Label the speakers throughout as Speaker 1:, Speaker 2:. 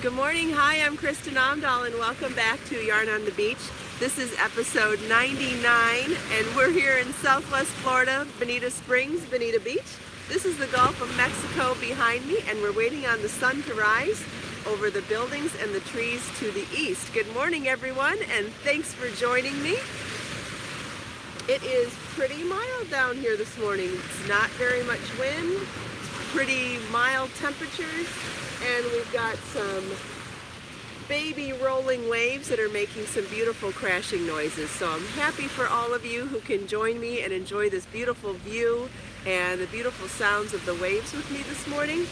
Speaker 1: Good morning. Hi, I'm Kristin Omdahl and welcome back to Yarn on the Beach. This is episode 99 and we're here in Southwest Florida, Bonita Springs, Bonita Beach. This is the Gulf of Mexico behind me and we're waiting on the sun to rise over the buildings and the trees to the east. Good morning everyone and thanks for joining me. It is pretty mild down here this morning. It's not very much wind, pretty mild temperatures, and we've got some baby rolling waves that are making some beautiful crashing noises. So I'm happy for all of you who can join me and enjoy this beautiful view and the beautiful sounds of the waves with me this morning.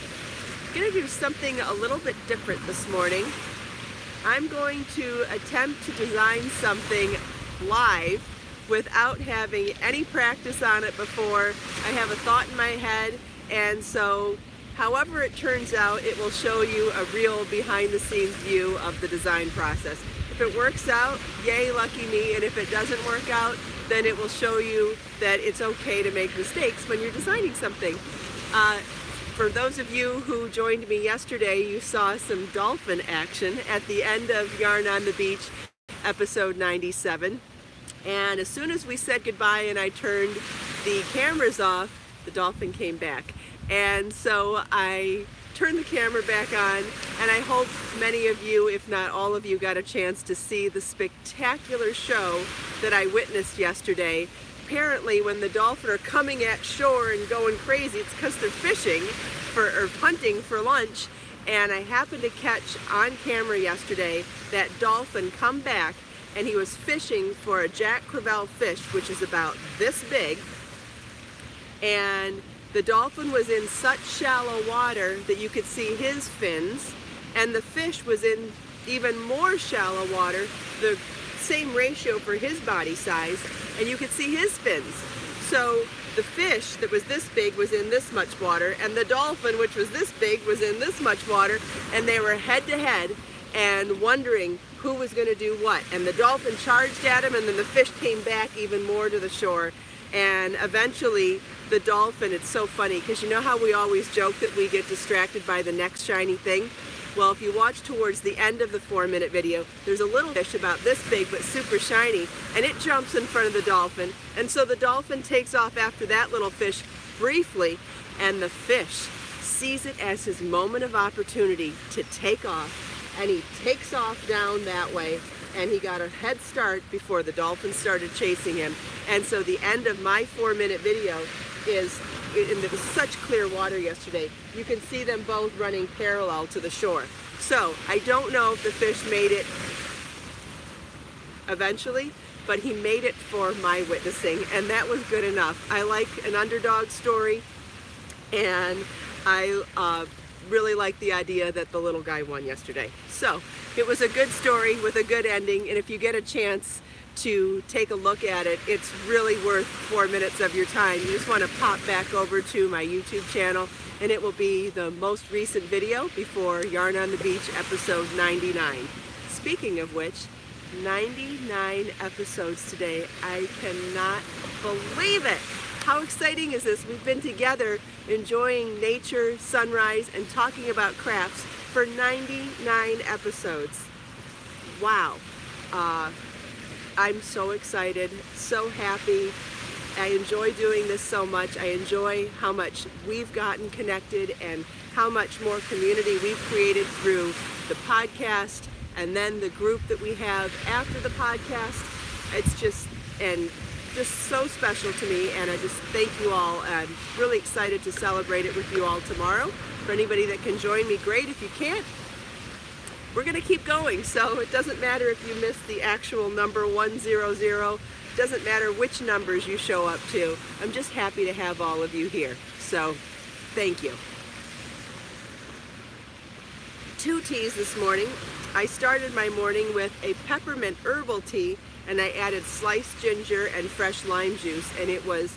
Speaker 1: I'm going to do something a little bit different this morning. I'm going to attempt to design something live without having any practice on it before. I have a thought in my head, and so however it turns out, it will show you a real behind-the-scenes view of the design process. If it works out, yay, lucky me, and if it doesn't work out, then it will show you that it's okay to make mistakes when you're designing something. For those of you who joined me yesterday, you saw some dolphin action at the end of Yarn on the Beach, episode 97. And as soon as we said goodbye and I turned the cameras off, the dolphin came back. And so I turned the camera back on, and I hope many of you, if not all of you, got a chance to see the spectacular show that I witnessed yesterday. Apparently, when the dolphin are coming at shore and going crazy, it's because they're fishing or hunting for lunch. And I happened to catch on camera yesterday that dolphin come back, and he was fishing for a Jack Crevalle fish, which is about this big. And the dolphin was in such shallow water that you could see his fins, and the fish was in even more shallow water, the same ratio for his body size, and you could see his fins. So the fish that was this big was in this much water, and the dolphin, which was this big, was in this much water, and they were head to head and wondering who was going to do what. And the dolphin charged at him, and then the fish came back even more to the shore. And eventually the dolphin, it's so funny because you know how we always joke that we get distracted by the next shiny thing? Well, if you watch towards the end of the 4-minute video, there's a little fish about this big but super shiny, and it jumps in front of the dolphin, and so the dolphin takes off after that little fish briefly, and the fish sees it as his moment of opportunity to take off, and he takes off down that way, and he got a head start before the dolphin started chasing him. And so the end of my 4-minute video is, and there was such clear water yesterday, you can see them both running parallel to the shore. So I don't know if the fish made it eventually, but he made it for my witnessing, and that was good enough. I like an underdog story, and I really like the idea that the little guy won yesterday. So it was a good story with a good ending, and if you get a chance to take a look at it, it's really worth 4 minutes of your time. You just want to pop back over to my YouTube channel, and it will be the most recent video before Yarn on the Beach episode 99. Speaking of which, 99 episodes today. I cannot believe it. How exciting is this? We've been together enjoying nature, sunrise, and talking about crafts for 99 episodes. Wow. I'm so excited, so happy. I enjoy doing this so much. I enjoy how much we've gotten connected and how much more community we've created through the podcast and then the group that we have after the podcast. It's just so special to me, and I just thank you all. I'm really excited to celebrate it with you all tomorrow. For anybody that can join me, great. If you can't, we're going to keep going, so it doesn't matter if you miss the actual number 100. It doesn't matter which numbers you show up to. I'm just happy to have all of you here, so thank you. 2 teas this morning. I started my morning with a peppermint herbal tea, and I added sliced ginger and fresh lime juice, and it was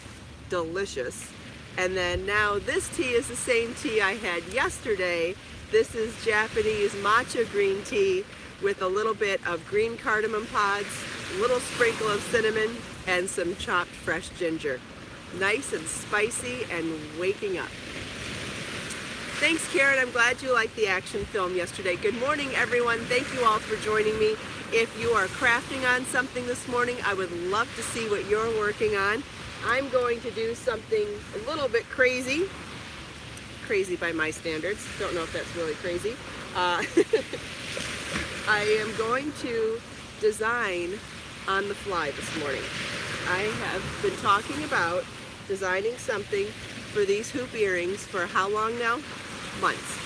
Speaker 1: delicious. And then now this tea is the same tea I had yesterday. This is Japanese matcha green tea with a little bit of green cardamom pods, a little sprinkle of cinnamon, and some chopped fresh ginger. Nice and spicy and waking up. Thanks, Karen. I'm glad you liked the action film yesterday. Good morning, everyone. Thank you all for joining me. If you are crafting on something this morning, I would love to see what you're working on. I'm going to do something a little bit crazy. Crazy by my standards. Don't know if that's really crazy. I am going to design on the fly this morning. I have been talking about designing something for these hoop earrings for how long now? Months.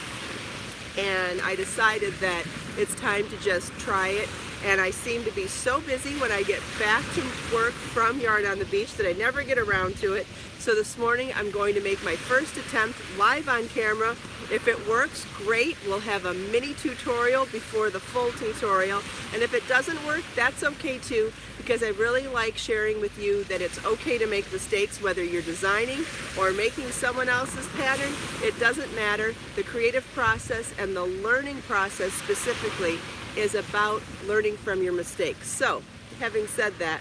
Speaker 1: And I decided that it's time to just try it. And I seem to be so busy when I get back to work from Yarn on the Beach that I never get around to it. So this morning I'm going to make my first attempt live on camera. If it works, great. We'll have a mini tutorial before the full tutorial. And if it doesn't work, that's okay too, because I really like sharing with you that it's okay to make mistakes, whether you're designing or making someone else's pattern. It doesn't matter. The creative process and the learning process specifically is about learning from your mistakes. So, having said that,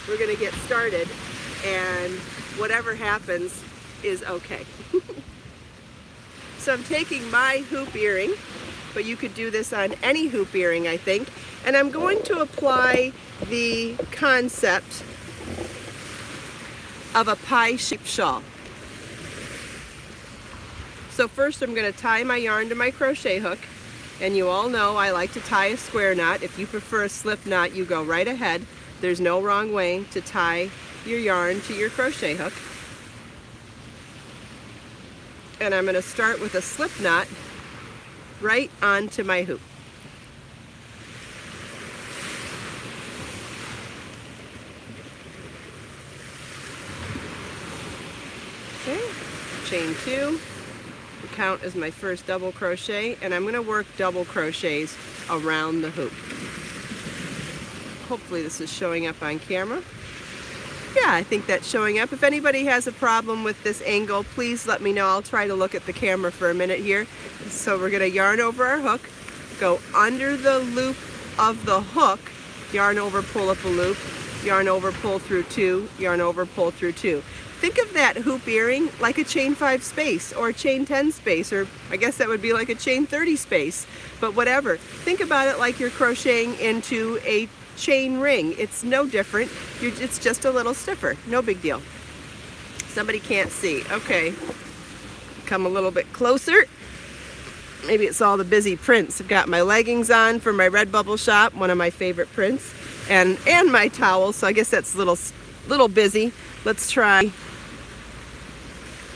Speaker 1: we're going to get started, and whatever happens is okay. So I'm taking my hoop earring, but you could do this on any hoop earring, I think, and I'm going to apply the concept of a pie-shaped shawl. So first I'm going to tie my yarn to my crochet hook. And you all know I like to tie a square knot. If you prefer a slip knot, you go right ahead. There's no wrong way to tie your yarn to your crochet hook. And I'm going to start with a slip knot right onto my hoop. Okay, chain 2. Count as my first double crochet, and I'm going to work double crochets around the hoop. Hopefully this is showing up on camera. Yeah, I think that's showing up. If anybody has a problem with this angle, please let me know. I'll try to look at the camera for a minute here. So we're going to yarn over our hook, go under the loop of the hook, yarn over, pull up a loop, yarn over, pull through 2, yarn over, pull through 2. Think of that hoop earring like a chain 5 space or a chain 10 space, or I guess that would be like a chain 30 space, but whatever. Think about it like you're crocheting into a chain ring. It's no different. It's just a little stiffer. No big deal. Somebody can't see. Okay. Come a little bit closer. Maybe it's all the busy prints. I've got my leggings on for my Redbubble shop, one of my favorite prints, and my towel, so I guess that's a little busy. Let's try.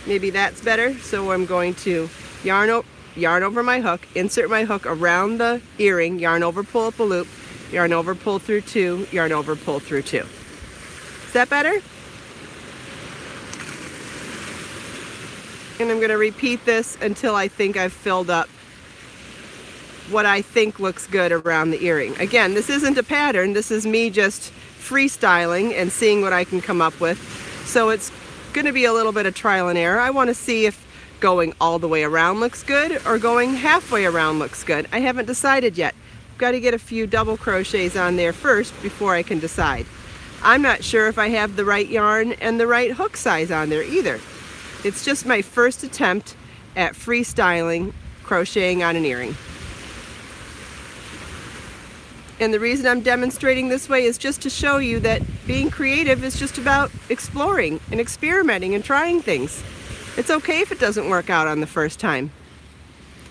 Speaker 1: Maybe that's better. So I'm going to yarn over my hook, insert my hook around the earring, yarn over, pull up a loop, yarn over, pull through 2, yarn over, pull through 2. Is that better? And I'm going to repeat this until I think I've filled up what I think looks good around the earring. Again, this isn't a pattern. This is me just freestyling and seeing what I can come up with. So it's going to be a little bit of trial and error. I want to see if going all the way around looks good or going halfway around looks good. I haven't decided yet. I've got to get a few double crochets on there first before I can decide. I'm not sure if I have the right yarn and the right hook size on there either. It's just my first attempt at freestyling crocheting on an earring. And the reason I'm demonstrating this way is just to show you that being creative is just about exploring and experimenting and trying things. It's okay if it doesn't work out on the first time.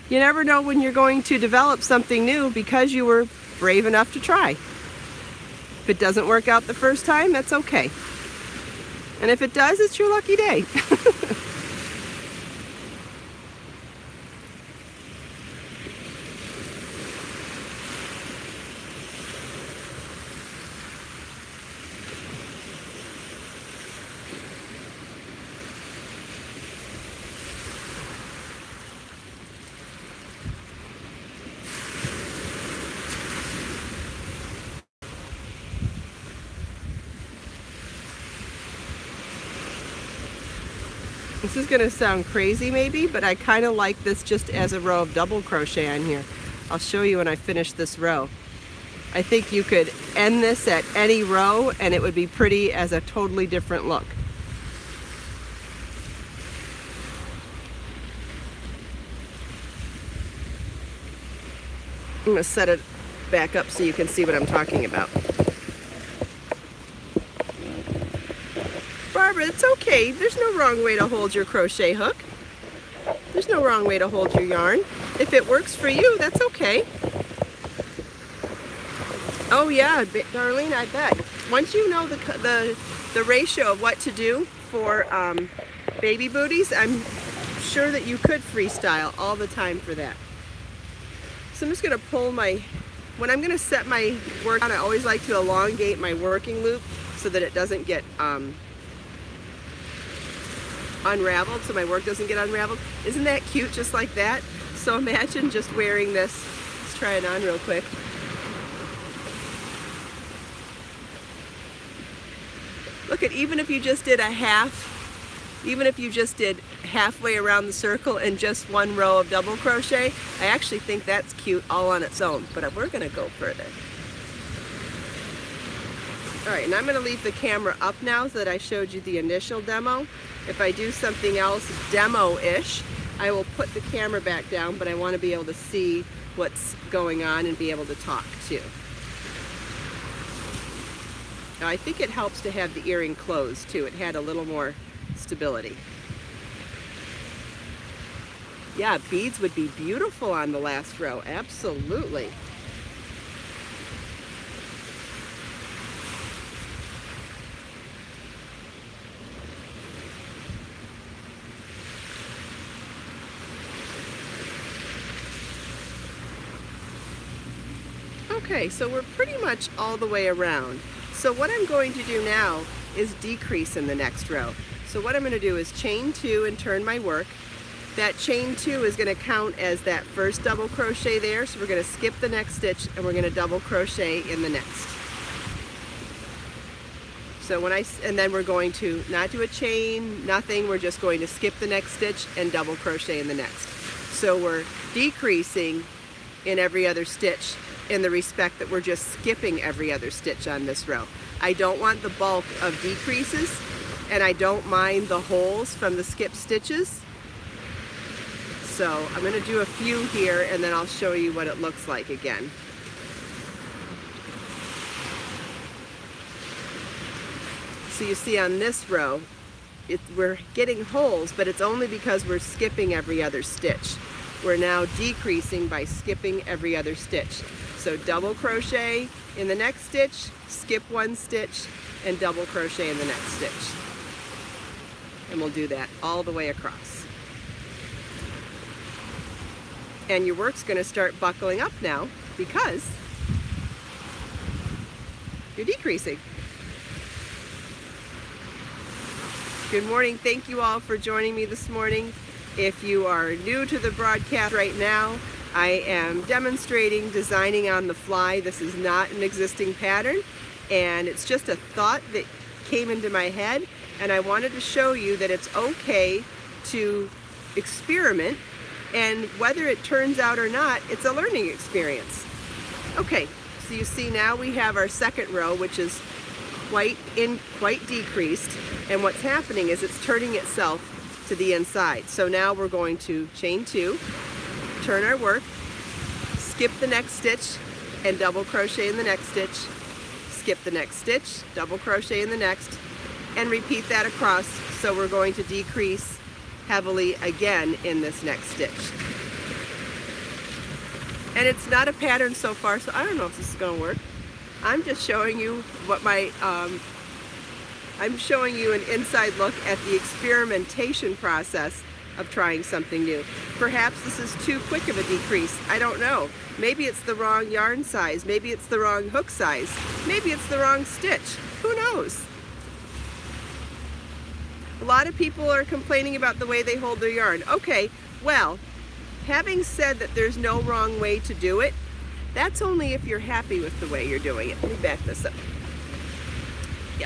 Speaker 1: You never know when you're going to develop something new because you were brave enough to try. If it doesn't work out the first time, that's okay. And if it does, it's your lucky day. This is going to sound crazy maybe, but I kind of like this just as a row of double crochet on here. I'll show you when I finish this row. I think you could end this at any row and it would be pretty as a totally different look. I'm going to set it back up so you can see what I'm talking about. Barbara, it's okay. There's no wrong way to hold your crochet hook. There's no wrong way to hold your yarn. If it works for you, that's okay. Oh yeah, Darlene, I bet. Once you know the ratio of what to do for baby booties, I'm sure that you could freestyle all the time for that. So I'm just going to pull when I'm going to set my work on, I always like to elongate my working loop so that it doesn't get unraveled, so my work doesn't get unraveled. Isn't that cute, just like that? So imagine just wearing this. Let's try it on real quick. Look at, even if you just did halfway around the circle in just one row of double crochet, I actually think that's cute all on its own, but we're going to go further. All right, and I'm going to leave the camera up now so that I showed you the initial demo. If I do something else demo-ish, I will put the camera back down, but I want to be able to see what's going on and be able to talk too. Now, I think it helps to have the earring closed too. It had a little more stability. Yeah, beads would be beautiful on the last row, absolutely. Okay, so we're pretty much all the way around. So what I'm going to do now is decrease in the next row. So what I'm going to do is chain 2 and turn my work. That chain 2 is going to count as that first double crochet there, so we're going to skip the next stitch and we're going to double crochet in the next. So and then we're going to not do a chain, nothing, we're just going to skip the next stitch and double crochet in the next. So we're decreasing in every other stitch in the respect that we're just skipping every other stitch on this row. I don't want the bulk of decreases, and I don't mind the holes from the skip stitches. So I'm going to do a few here and then I'll show you what it looks like again. So you see on this row, we're getting holes, but it's only because we're skipping every other stitch. We're now decreasing by skipping every other stitch. So double crochet in the next stitch, skip one stitch, and double crochet in the next stitch. And we'll do that all the way across. And your work's going to start buckling up now because you're decreasing. Good morning. Thank you all for joining me this morning. If you are new to the broadcast right now, I am demonstrating designing on the fly. This is not an existing pattern, and it's just a thought that came into my head, and I wanted to show you that it's okay to experiment, and whether it turns out or not, it's a learning experience. Okay, so you see now we have our second row, which is quite decreased, and what's happening is it's turning itself to the inside. So now we're going to chain 2, turn our work, skip the next stitch, and double crochet in the next stitch, skip the next stitch, double crochet in the next, and repeat that across. So we're going to decrease heavily again in this next stitch. And it's not a pattern so far, so I don't know if this is going to work. I'm just showing you what I'm showing you an inside look at the experimentation process of trying something new. Perhaps this is too quick of a decrease. I don't know. Maybe it's the wrong yarn size. Maybe it's the wrong hook size. Maybe it's the wrong stitch. Who knows? A lot of people are complaining about the way they hold their yarn. Okay, well, having said that there's no wrong way to do it, that's only if you're happy with the way you're doing it. Let me back this up.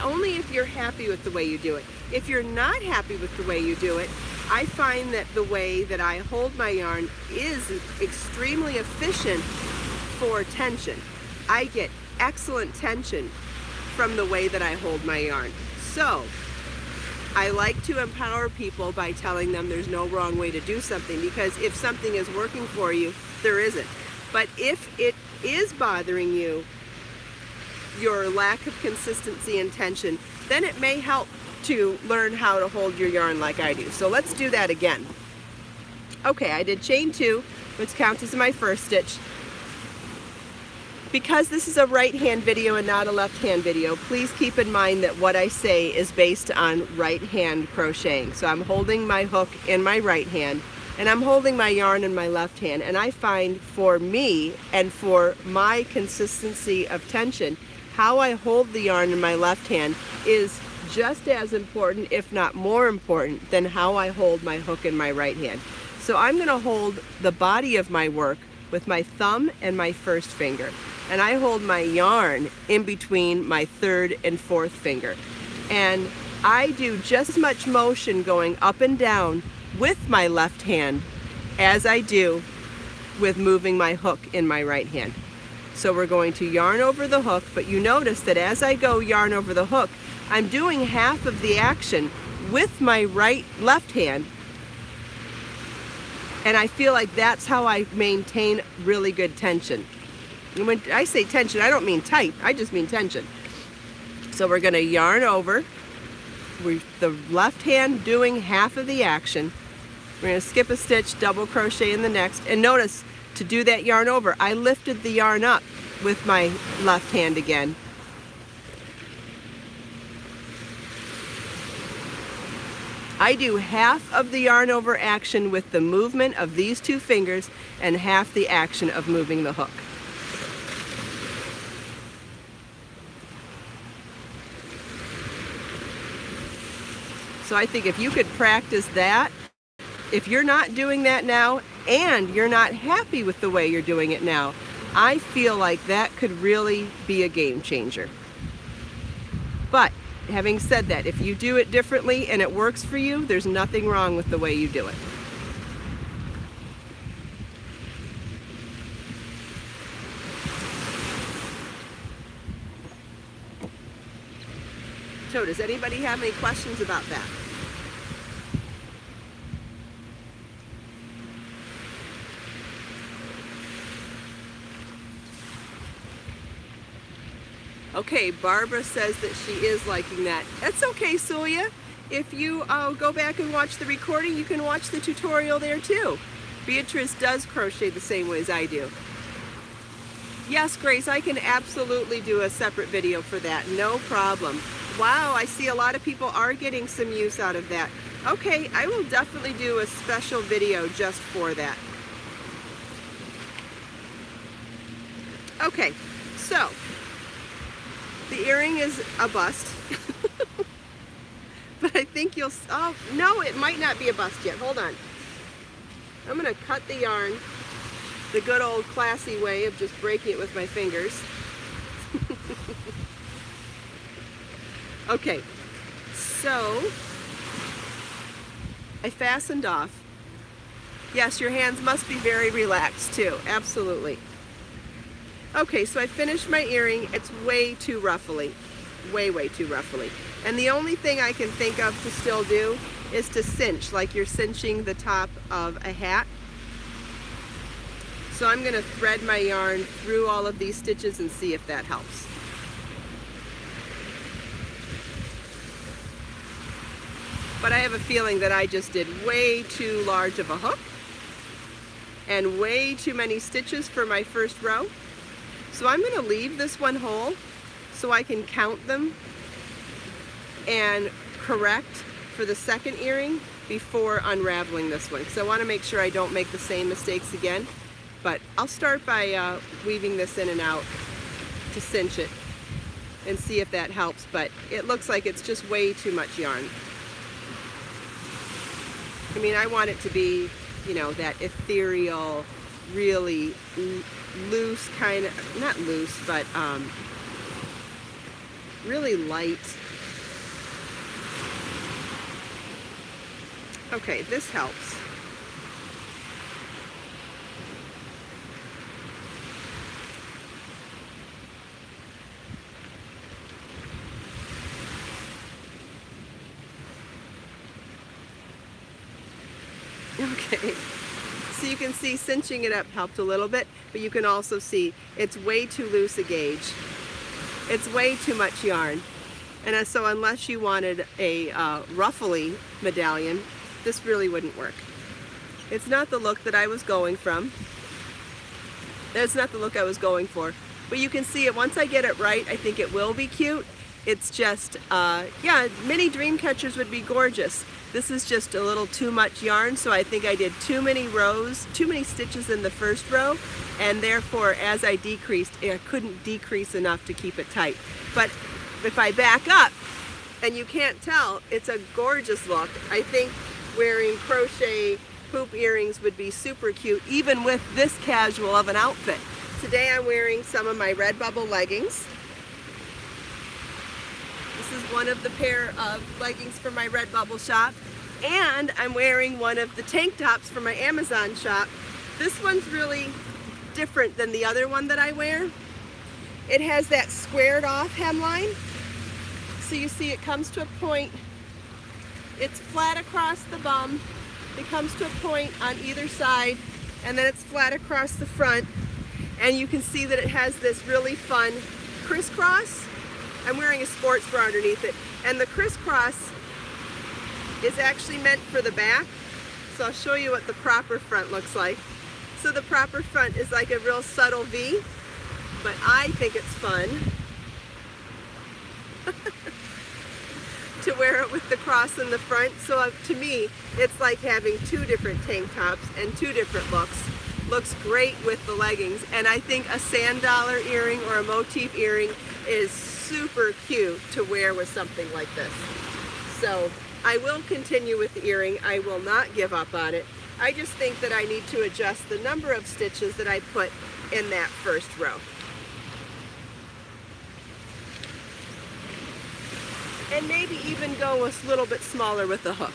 Speaker 1: Only if you're happy with the way you do it. If you're not happy with the way you do it, I find that the way that I hold my yarn is extremely efficient for tension. I get excellent tension from the way that I hold my yarn. So I like to empower people by telling them there's no wrong way to do something, because if something is working for you, there isn't. But if it is bothering you, your lack of consistency and tension, then it may help to learn how to hold your yarn like I do. So let's do that again. Okay, I did chain 2, which counts as my first stitch. Because this is a right hand video and not a left hand video, please keep in mind that what I say is based on right hand crocheting. So I'm holding my hook in my right hand and I'm holding my yarn in my left hand, and I find for me and for my consistency of tension, how I hold the yarn in my left hand is just as important, if not more important, than how I hold my hook in my right hand. So I'm going to hold the body of my work with my thumb and my first finger, and I hold my yarn in between my third and fourth finger, and I do just as much motion going up and down with my left hand as I do with moving my hook in my right hand. So we're going to yarn over the hook, but you notice that as I go yarn over the hook, I'm doing half of the action with my left hand, and I feel like that's how I maintain really good tension. And when I say tension, I don't mean tight, I just mean tension. So we're going to yarn over with the left hand doing half of the action. We're going to skip a stitch, double crochet in the next, and notice to do that yarn over, I lifted the yarn up with my left hand again. I do half of the yarn over action with the movement of these two fingers and half the action of moving the hook. So I think if you could practice that, if you're not doing that now and you're not happy with the way you're doing it now, I feel like that could really be a game changer. But having said that, if you do it differently and it works for you, there's nothing wrong with the way you do it. So does anybody have any questions about that? Okay, Barbara says that she is liking that. That's okay, Sulia. If you go back and watch the recording, you can watch the tutorial there too. Beatrice does crochet the same way as I do. Yes, Grace, I can absolutely do a separate video for that. No problem. Wow, I see a lot of people are getting some use out of that. Okay, I will definitely do a special video just for that. Okay, so the earring is a bust, but I think you'll, oh, no, it might not be a bust yet. Hold on. I'm going to cut the yarn the good old classy way of just breaking it with my fingers. Okay, so I fastened off. Yes, your hands must be very relaxed too, absolutely. Okay, so I finished my earring. It's way too ruffly, way too ruffly. And the only thing I can think of to still do is to cinch, like you're cinching the top of a hat. So I'm going to thread my yarn through all of these stitches and see if that helps. But I have a feeling that I just did way too large of a hook and way too many stitches for my first row. So I'm going to leave this one whole so I can count them and correct for the second earring before unraveling this one. So I want to make sure I don't make the same mistakes again. But I'll start by weaving this in and out to cinch it and see if that helps. But it looks like it's just way too much yarn. I mean, I want it to be, you know, that ethereal, really loose kind of, not loose, but really light. Okay, this helps. Okay, so you can see cinching it up helped a little bit. but you can also see it's way too loose a gauge. It's way too much yarn. And so unless you wanted a ruffly medallion, this really wouldn't work. It's not the look that I was going from. That's not the look I was going for. But you can see it, once I get it right, I think it will be cute. It's just, yeah, mini dream catchers would be gorgeous. This is just a little too much yarn, so I think I did too many rows, too many stitches in the first row, and therefore as I decreased, I couldn't decrease enough to keep it tight. But if I back up, and you can't tell, it's a gorgeous look. I think wearing crochet hoop earrings would be super cute, even with this casual of an outfit. Today I'm wearing some of my Redbubble leggings. This is one of the pair of leggings from my Redbubble shop. And I'm wearing one of the tank tops from my Amazon shop. This one's really different than the other one that I wear. It has that squared off hemline. So you see it comes to a point, it's flat across the bum, it comes to a point on either side, and then it's flat across the front. And you can see that it has this really fun crisscross. I'm wearing a sports bra underneath it, and the crisscross is actually meant for the back. So I'll show you what the proper front looks like. So the proper front is like a real subtle V, but I think it's fun to wear it with the cross in the front. So to me, it's like having two different tank tops and two different looks. Looks great with the leggings, and I think a sand dollar earring or a motif earring is super cute to wear with something like this. So I will continue with the earring. I will not give up on it. I just think that I need to adjust the number of stitches that I put in that first row. And maybe even go a little bit smaller with the hook.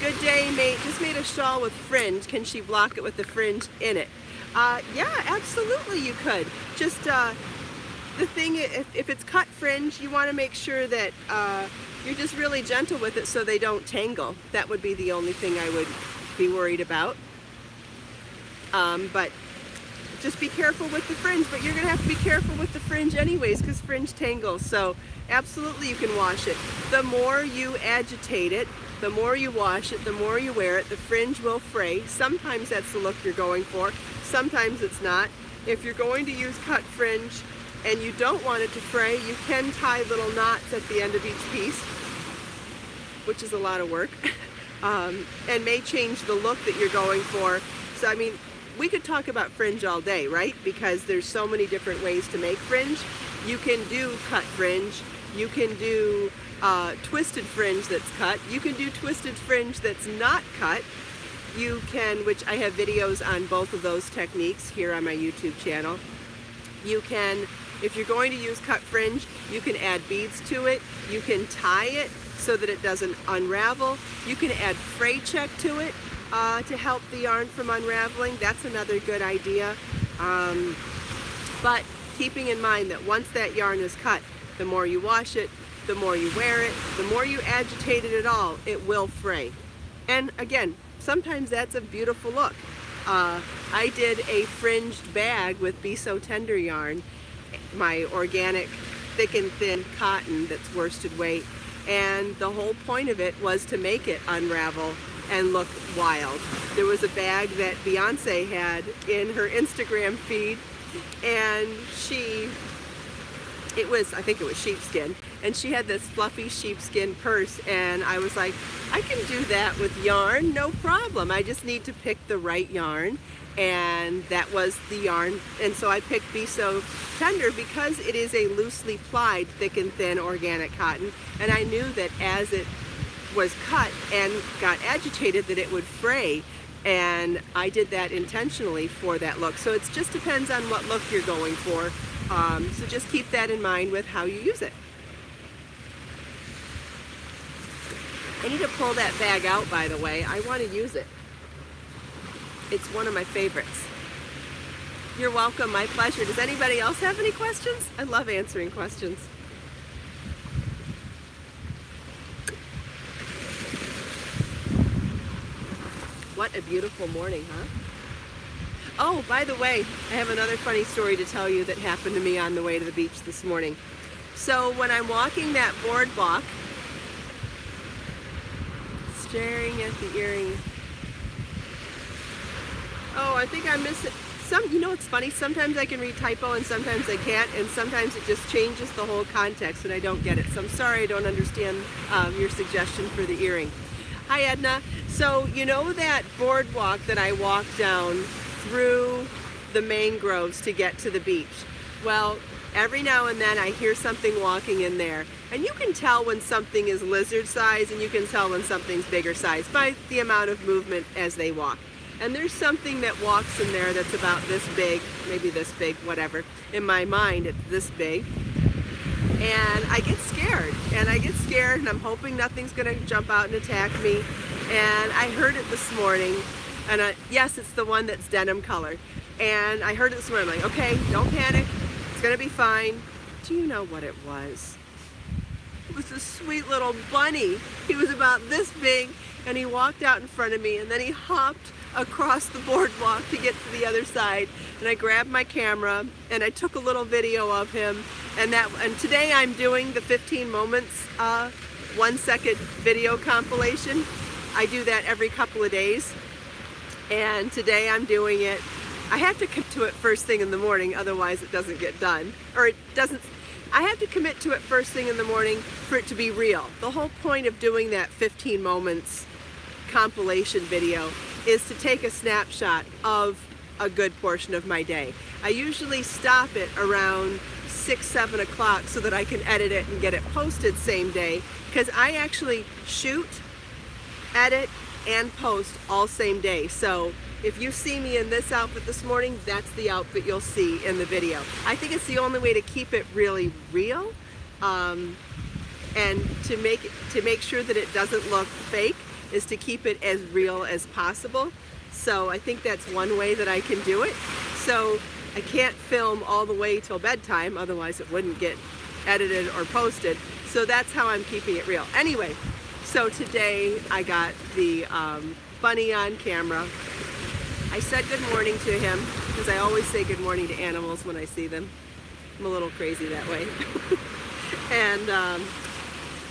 Speaker 1: Good day, mate. Just made a shawl with fringe. Can she block it with the fringe in it? Yeah, absolutely you could. Just the thing, if it's cut fringe, you want to make sure that you're just really gentle with it so they don't tangle. That would be the only thing I would be worried about. But just be careful with the fringe. But you're going to have to be careful with the fringe anyways, because fringe tangles. So absolutely you can wash it. The more you agitate it, the more you wash it, the more you wear it, the fringe will fray. Sometimes that's the look you're going for, sometimes it's not. If you're going to use cut fringe and you don't want it to fray, you can tie little knots at the end of each piece, which is a lot of work, and may change the look that you're going for. So I mean, we could talk about fringe all day, right? Because there's so many different ways to make fringe. You can do cut fringe, you can do twisted fringe that's cut. You can do twisted fringe that's not cut. You can, which I have videos on both of those techniques here on my YouTube channel. You can, if you're going to use cut fringe, you can add beads to it. You can tie it so that it doesn't unravel. You can add fray check to it to help the yarn from unraveling. That's another good idea. But keeping in mind that once that yarn is cut, the more you wash it, the more you wear it, the more you agitate it at all, it will fray. And again, sometimes that's a beautiful look. I did a fringed bag with Be So Tender yarn, my organic thick and thin cotton that's worsted weight, and the whole point of it was to make it unravel and look wild. There was a bag that Beyonce had in her Instagram feed, and I think it was sheepskin, and she had this fluffy sheepskin purse, and I was like, I can do that with yarn, no problem. I just need to pick the right yarn, and that was the yarn. And so I picked Be So Tender because it is a loosely plied thick and thin organic cotton, and I knew that as it was cut and got agitated that it would fray, and I did that intentionally for that look. So it just depends on what look you're going for. So just keep that in mind with how you use it. I need to pull that bag out, by the way. I want to use it. It's one of my favorites. You're welcome, my pleasure. Does anybody else have any questions? I love answering questions. What What a beautiful morning, huh? Oh, by the way, I have another funny story to tell you that happened to me on the way to the beach this morning. So when I'm walking that boardwalk, staring at the earring. Oh, I think I missed it. You know, it's funny, sometimes I can read typo and sometimes I can't, and sometimes it just changes the whole context and I don't get it. So I'm sorry I don't understand your suggestion for the earring. Hi Edna. So you know that boardwalk that I walk down through the mangroves to get to the beach? Well, every now and then I hear something walking in there, and you can tell when something is lizard size and you can tell when something's bigger size by the amount of movement as they walk. And there's something that walks in there that's about this big, maybe this big, whatever. In my mind, it's this big. And I get scared, and I'm hoping nothing's gonna jump out and attack me. And I heard it this morning, and yes, it's the one that's denim colored. And I heard it this morning, I'm like, okay, don't panic, it's gonna be fine. Do you know what it was? It was a sweet little bunny. He was about this big, and he walked out in front of me, and then he hopped across the boardwalk to get to the other side, and I grabbed my camera and I took a little video of him, and today I'm doing the 15 moments 1 second video compilation. I do that every couple of days, and today I'm doing it. I have to commit to it first thing in the morning, otherwise it doesn't get done, or it doesn't. I have to commit to it first thing in the morning for it to be real. The whole point of doing that 15 moments compilation video is to take a snapshot of a good portion of my day. I usually stop it around 6, 7 o'clock so that I can edit it and get it posted same day, because I actually shoot, edit, and post all same day. So if you see me in this outfit this morning, that's the outfit you'll see in the video. I think it's the only way to keep it really real, and to make sure that it doesn't look fake is to keep it as real as possible. So I think that's one way that I can do it. So I can't film all the way till bedtime, otherwise it wouldn't get edited or posted. So that's how I'm keeping it real. Anyway, so today I got the bunny on camera. I said good morning to him, because I always say good morning to animals when I see them. I'm a little crazy that way. And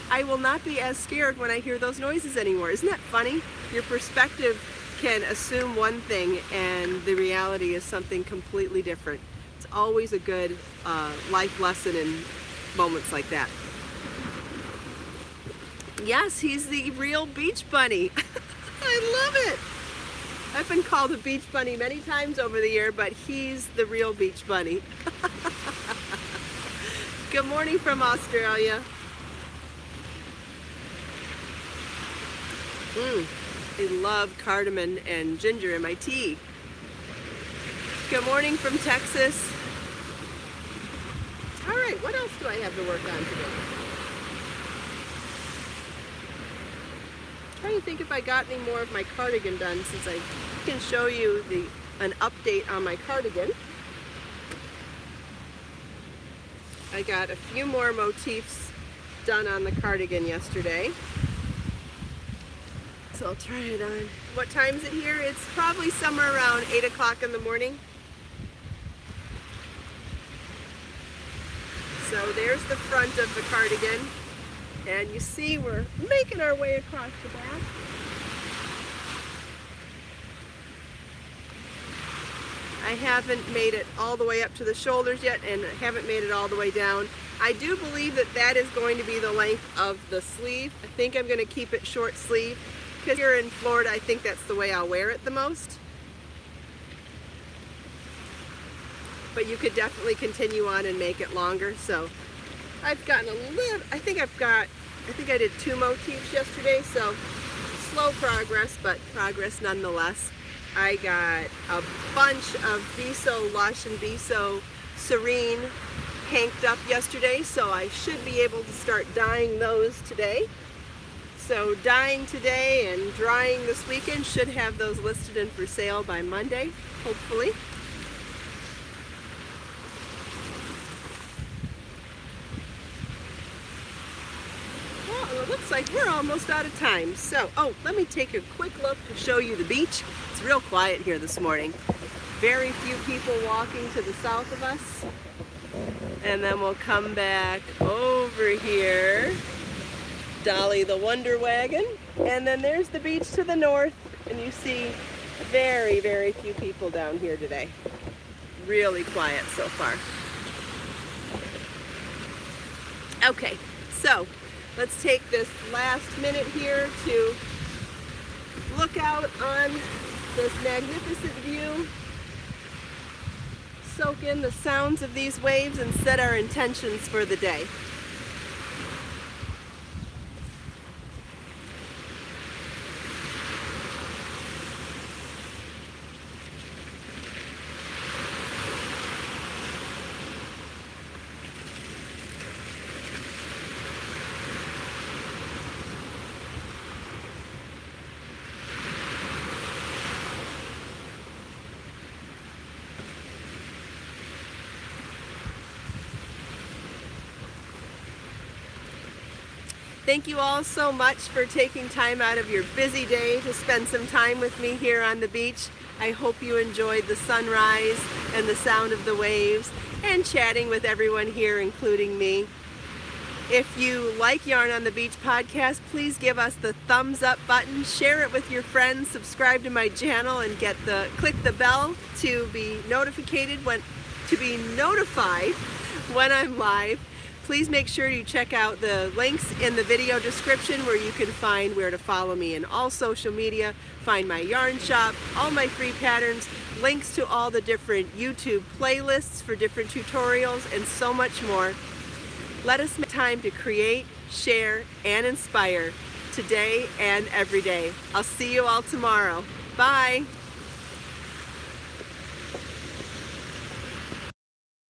Speaker 1: I will not be as scared when I hear those noises anymore. Isn't that funny? Your perspective can assume one thing and the reality is something completely different. It's always a good life lesson in moments like that. Yes, he's the real beach bunny. I love it. I've been called a beach bunny many times over the year, but he's the real beach bunny. Good morning from Australia. I love cardamom and ginger in my tea. Good morning from Texas. All right, what else do I have to work on today? I'm trying to think if I got any more of my cardigan done, since I can show you an update on my cardigan. I got a few more motifs done on the cardigan yesterday. So I'll try it on. What time is it here? It's probably somewhere around 8 o'clock in the morning. So there's the front of the cardigan. And you see we're making our way across the back. I haven't made it all the way up to the shoulders yet, and I haven't made it all the way down. I do believe that that is going to be the length of the sleeve. I think I'm going to keep it short sleeve, because here in Florida I think that's the way I'll wear it the most. But you could definitely continue on and make it longer. So I've gotten a little, I think I did 2 motifs yesterday, so slow progress, but progress nonetheless. I got a bunch of Biso Lush and Biso Serene hanked up yesterday, so I should be able to start dyeing those today. So dyeing today and drying this weekend, should have those listed and for sale by Monday, hopefully. Well, Well, it looks like we're almost out of time. So, let me take a quick look to show you the beach. It's real quiet here this morning. Very few people walking to the south of us. And then we'll come back over here. Dolly the Wonder Wagon. And then there's the beach to the north. And you see very, very few people down here today. Really quiet so far. Okay, so let's take this last minute here to look out on this magnificent view, soak in the sounds of these waves, and set our intentions for the day. Thank you all so much for taking time out of your busy day to spend some time with me here on the beach. I hope you enjoyed the sunrise and the sound of the waves and chatting with everyone here, including me. If you like Yarn on the Beach podcast, please give us the thumbs up button, share it with your friends, subscribe to my channel, and click the bell to be notified when I'm live. Please make sure you check out the links in the video description where you can find where to follow me in all social media, find my yarn shop, all my free patterns, links to all the different YouTube playlists for different tutorials, and so much more. Let us make time to create, share, and inspire today and every day. I'll see you all tomorrow. Bye.